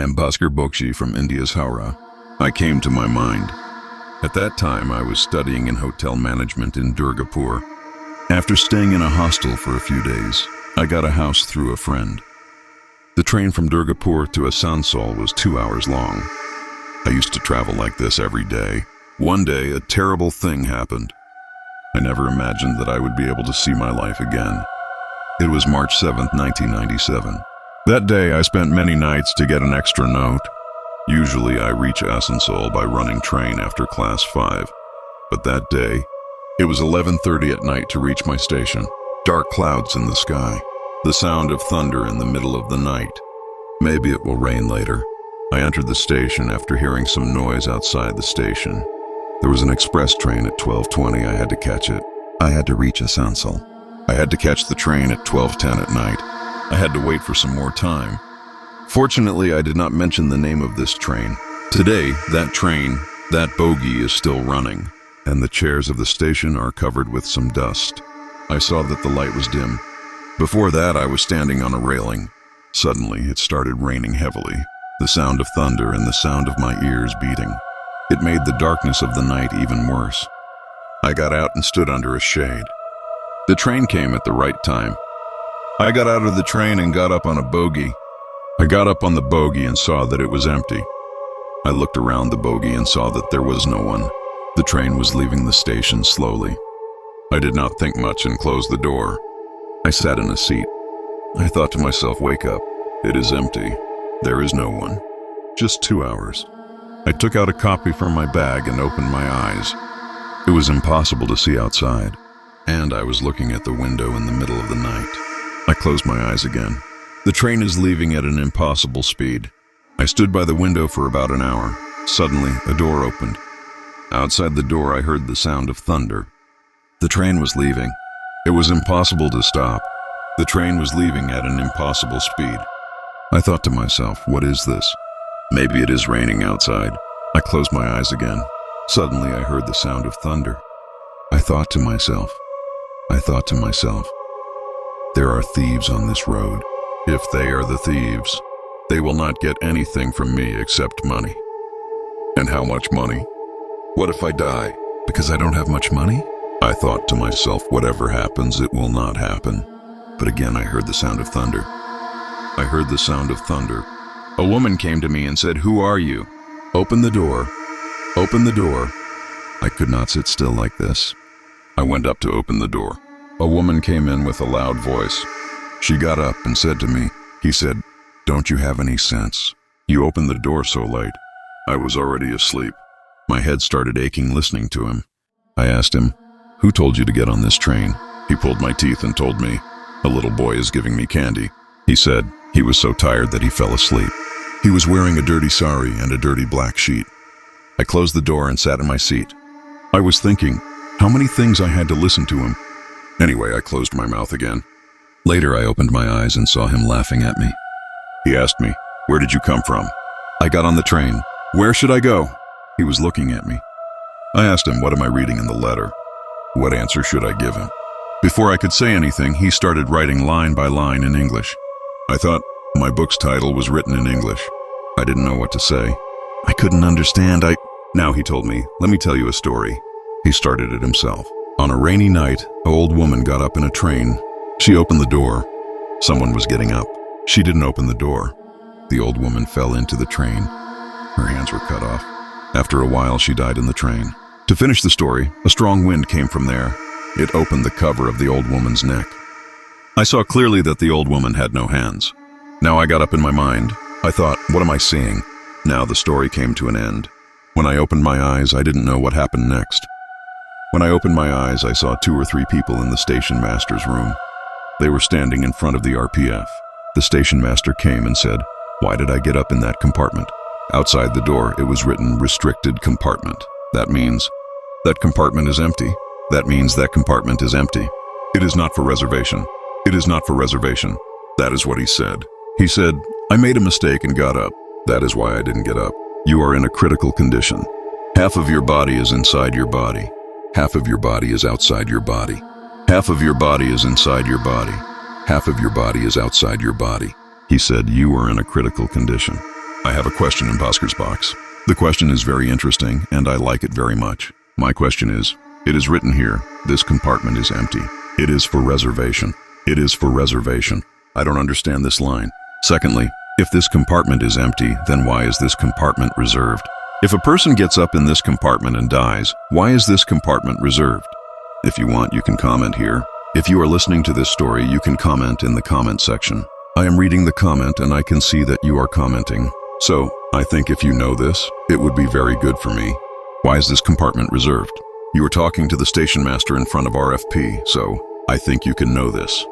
am Bhaskar Bokshi from India's Howrah. I came to my mind. At that time, I was studying in hotel management in Durgapur. After staying in a hostel for a few days, I got a house through a friend. The train from Durgapur to Asansol was 2 hours long. I used to travel like this every day. One day, a terrible thing happened. I never imagined that I would be able to see my life again. It was March 7th, 1997. That day, I spent many nights to get an extra note. Usually, I reach Asansol by running train after class 5. But that day, it was 11:30 at night to reach my station. Dark clouds in the sky. The sound of thunder in the middle of the night. Maybe it will rain later. I entered the station after hearing some noise outside the station. There was an express train at 12:20. I had to catch it. I had to reach Asansol. I had to catch the train at 12:10 at night. I had to wait for some more time. Fortunately, I did not mention the name of this train. Today, that train, that bogie is still running, and the chairs of the station are covered with some dust. I saw that the light was dim. Before that, I was standing on a railing. Suddenly, it started raining heavily, the sound of thunder and the sound of my ears beating. It made the darkness of the night even worse. I got out and stood under a shade. The train came at the right time. I got out of the train and got up on a bogie. I got up on the bogie and saw that it was empty. I looked around the bogie and saw that there was no one. The train was leaving the station slowly. I did not think much and closed the door. I sat in a seat. I thought to myself, wake up. It is empty. There is no one. Just 2 hours. I took out a copy from my bag and opened my eyes. It was impossible to see outside, and I was looking at the window in the middle of the night. I closed my eyes again. The train is leaving at an impossible speed. I stood by the window for about an hour. Suddenly, a door opened. Outside the door, I heard the sound of thunder. The train was leaving. It was impossible to stop. The train was leaving at an impossible speed. I thought to myself, what is this? Maybe it is raining outside. I closed my eyes again. Suddenly, I heard the sound of thunder. I thought to myself, there are thieves on this road. If they are the thieves, they will not get anything from me except money. And how much money? What if I die? Because I don't have much money? I thought to myself, whatever happens, it will not happen. But again, I heard the sound of thunder. I heard the sound of thunder. A woman came to me and said, "Who are you? Open the door. Open the door." I could not sit still like this. I went up to open the door. A woman came in with a loud voice. She got up and said to me, he said, "Don't you have any sense? You opened the door so late." I was already asleep. My head started aching listening to him. I asked him, "Who told you to get on this train?" He pulled my teeth and told me, "A little boy is giving me candy." He said he was so tired that he fell asleep. He was wearing a dirty sari and a dirty black sheet. I closed the door and sat in my seat. I was thinking how many things I had to listen to him. Anyway, I closed my mouth again. Later, I opened my eyes and saw him laughing at me. He asked me, "Where did you come from?" I got on the train. "Where should I go?" He was looking at me. I asked him, "What am I reading in the letter?" What answer should I give him? Before I could say anything, he started writing line by line in English. I thought my book's title was written in English. I didn't know what to say. I couldn't understand. Now he told me, "Let me tell you a story." He started it himself. On a rainy night, an old woman got up in a train. She opened the door. Someone was getting up. She didn't open the door. The old woman fell into the train. Her hands were cut off. After a while, she died in the train. To finish the story, a strong wind came from there. It opened the cover of the old woman's neck. I saw clearly that the old woman had no hands. Now I got up in my mind. I thought, what am I seeing? Now the story came to an end. When I opened my eyes, I didn't know what happened next. When I opened my eyes, I saw 2 or 3 people in the station master's room. They were standing in front of the RPF. The station master came and said, "Why did I get up in that compartment?" Outside the door, it was written, "Restricted compartment." That means that compartment is empty. That means that compartment is empty. It is not for reservation. It is not for reservation. That is what he said. He said, "I made a mistake and got up. That is why I didn't get up. You are in a critical condition. Half of your body is inside your body. Half of your body is outside your body. Half of your body is inside your body. Half of your body is outside your body." He said, "You are in a critical condition." I have a question in Bhaskar's box. The question is very interesting, and I like it very much. My question is, it is written here, this compartment is empty. It is for reservation. It is for reservation. I don't understand this line. Secondly, if this compartment is empty, then why is this compartment reserved? If a person gets up in this compartment and dies, why is this compartment reserved? If you want, you can comment here. If you are listening to this story, you can comment in the comment section. I am reading the comment and I can see that you are commenting. So, I think if you know this, it would be very good for me. Why is this compartment reserved? You are talking to the station master in front of RFP, so I think you can know this.